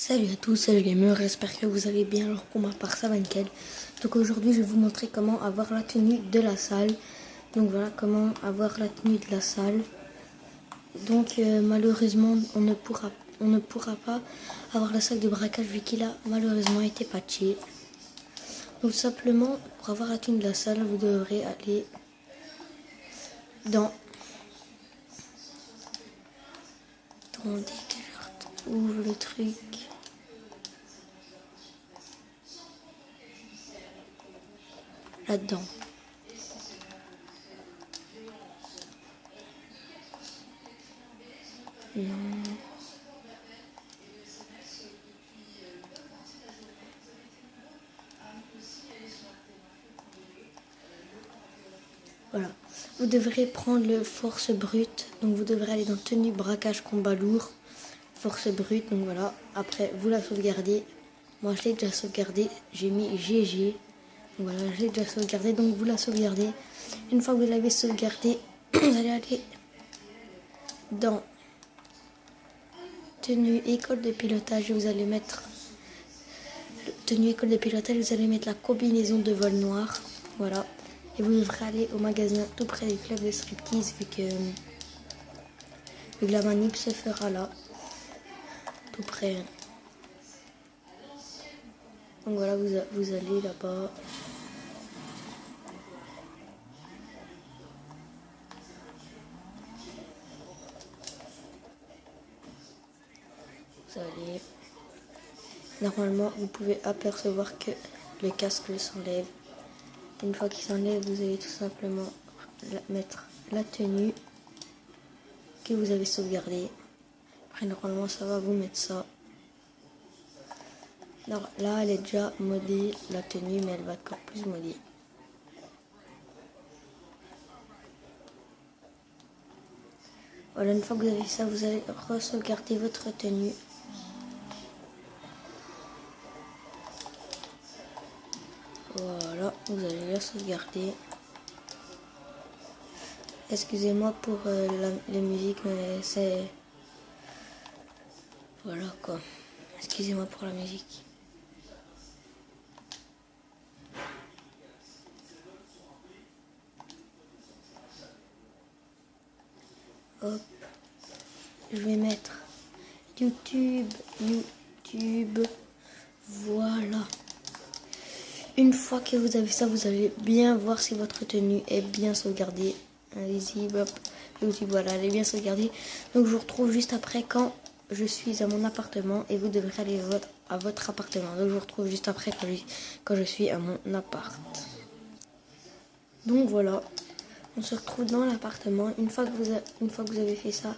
Salut à tous, c'est le gamer, j'espère que vous allez bien. Alors pour ma part ça va nickel. Donc aujourd'hui je vais vous montrer comment avoir la tenue de la salle. Donc voilà comment avoir la tenue de la salle. Donc malheureusement on ne pourra pas avoir le sac de braquage vu qu'il a malheureusement été patché. Donc simplement pour avoir la tenue de la salle vous devrez aller dans... Attendez que je retrouve le truc. Là-dedans. Non. Voilà. Vous devrez prendre le force brute. Donc vous devrez aller dans tenue braquage combat lourd. Force brute. Donc voilà. Après vous la sauvegardez. Moi je l'ai déjà sauvegardé. J'ai mis GG. Donc voilà, je l'ai déjà sauvegardé. Donc vous la sauvegardez. Une fois que vous l'avez sauvegardé, vous allez aller dans tenue école de pilotage. Vous allez mettre tenue école de pilotage. Vous allez mettre la combinaison de vol noir. Voilà. Et vous devrez aller au magasin tout près du club de striptease vu que la manip se fera là. Tout près. Donc voilà, vous allez là-bas. Vous allez. Normalement, vous pouvez apercevoir que le casque s'enlève. Une fois qu'il s'enlève, vous allez tout simplement mettre la tenue que vous avez sauvegardée. Après, normalement, ça va vous mettre ça. Alors, là, elle est déjà modée, la tenue, mais elle va encore plus modée. Voilà, une fois que vous avez ça, vous allez re-sauvegarder votre tenue. Voilà, vous allez la sauvegarder. Excusez-moi pour la musique, mais c'est... Voilà quoi. Excusez-moi pour la musique. Hop. Je vais mettre YouTube. Voilà. Une fois que vous avez ça, vous allez bien voir si votre tenue est bien sauvegardée. Invisible, hop. YouTube, voilà, elle est bien sauvegardée. Donc je vous retrouve juste après quand je suis à mon appartement et vous devrez aller à votre appartement. Donc je vous retrouve juste après quand je suis à mon appart. Donc voilà, on se retrouve dans l'appartement. Une fois que vous avez fait ça,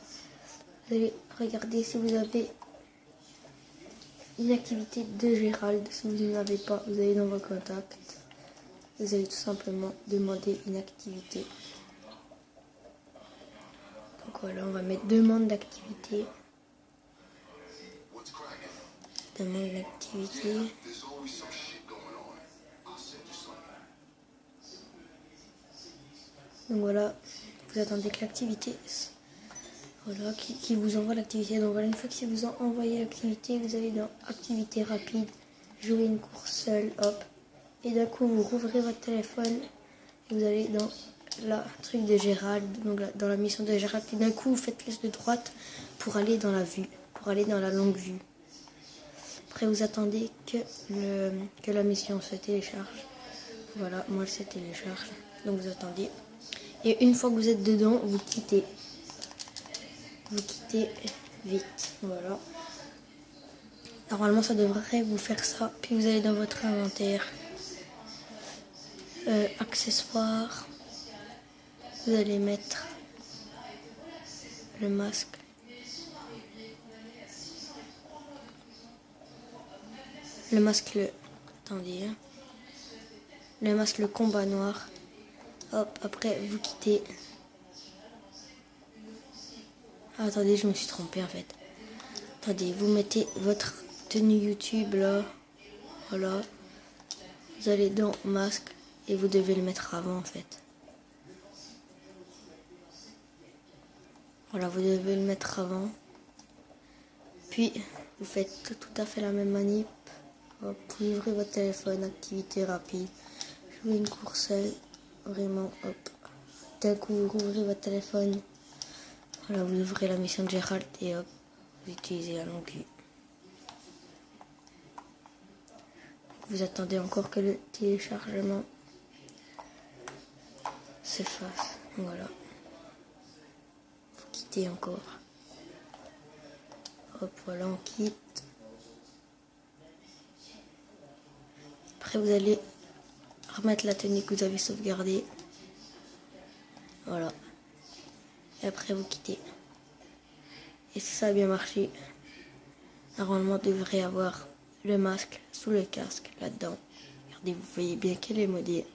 vous allez regarder si vous avez une activité de Gérald. Si vous n'en avez pas, vous allez dans vos contacts. Vous allez tout simplement demander une activité. Donc voilà, on va mettre demande d'activité. Demande d'activité. Donc voilà, vous attendez que l'activité... Voilà, qui vous envoie l'activité. Donc voilà, une fois que si vous envoyez l'activité, vous allez dans activité rapide, jouer une course seule, hop. Et d'un coup, vous rouvrez votre téléphone et vous allez dans la truc de Gérald, donc dans la mission de Gérald. Et d'un coup, vous faites flèche de droite pour aller dans la vue, pour aller dans la longue vue. Après, vous attendez que la mission se télécharge. Voilà, moi, elle se télécharge. Donc vous attendez. Et une fois que vous êtes dedans, vous quittez. Vous quittez vite, voilà. Normalement ça devrait vous faire ça, puis vous allez dans votre inventaire, accessoires, vous allez mettre le masque, attendez, hein. Le masque, le combat noir, hop, après vous quittez. Ah, attendez, je me suis trompée en fait. Attendez, vous mettez votre tenue YouTube là. Voilà. Vous allez dans masque et vous devez le mettre avant en fait. Voilà, vous devez le mettre avant. Puis Vous faites tout à fait la même manip. Hop, vous ouvrez votre téléphone, activité rapide. Jouez une course seule. Vraiment, hop. D'un coup, vous rouvrez votre téléphone. Voilà, vous ouvrez la mission de Gérald et hop, vous utilisez la longue vue. Vous attendez encore que le téléchargement se fasse. Voilà. Vous quittez encore. Hop, voilà, on quitte. Après, vous allez remettre la tenue que vous avez sauvegardée. Voilà. Et après, vous quittez. Et si ça a bien marché, normalement, on devrait avoir le masque sous le casque, là-dedans. Regardez, vous voyez bien qu'elle est modée.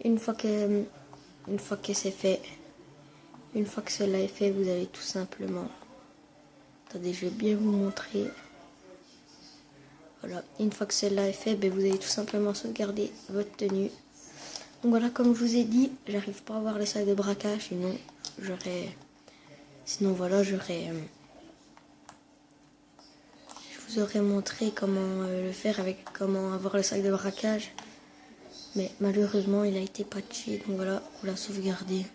Une fois que c'est fait, une fois que cela est fait, vous allez tout simplement... Attendez, je vais bien vous montrer. Voilà, une fois que cela est fait, vous allez tout simplement sauvegarder votre tenue. Donc voilà, comme je vous ai dit, j'arrive pas à avoir le sac de braquage, sinon je vous aurais montré comment le faire comment avoir le sac de braquage. Mais malheureusement, il a été patché, donc voilà, vous la sauvegardez.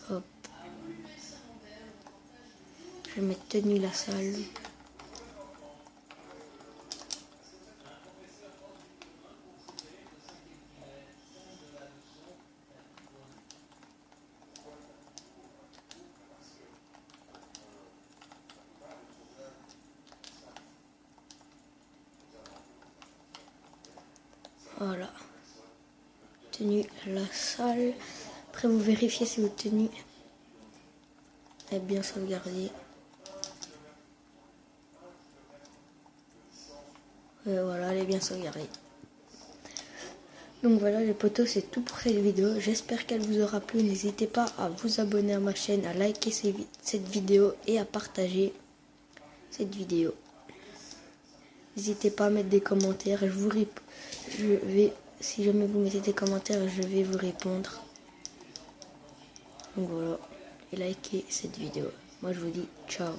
Hop. Je vais mettre tenue la salle. Voilà. Tenue la salle. Après, vous vérifiez si votre tenue est bien sauvegardée. Voilà, elle est bien sauvegardée. Donc voilà les potos, c'est tout pour cette vidéo. J'espère qu'elle vous aura plu. N'hésitez pas à vous abonner à ma chaîne, à liker cette vidéo et à partager cette vidéo. N'hésitez pas à mettre des commentaires. Si jamais vous mettez des commentaires, je vais vous répondre. Donc voilà, et likez cette vidéo. Moi je vous dis ciao.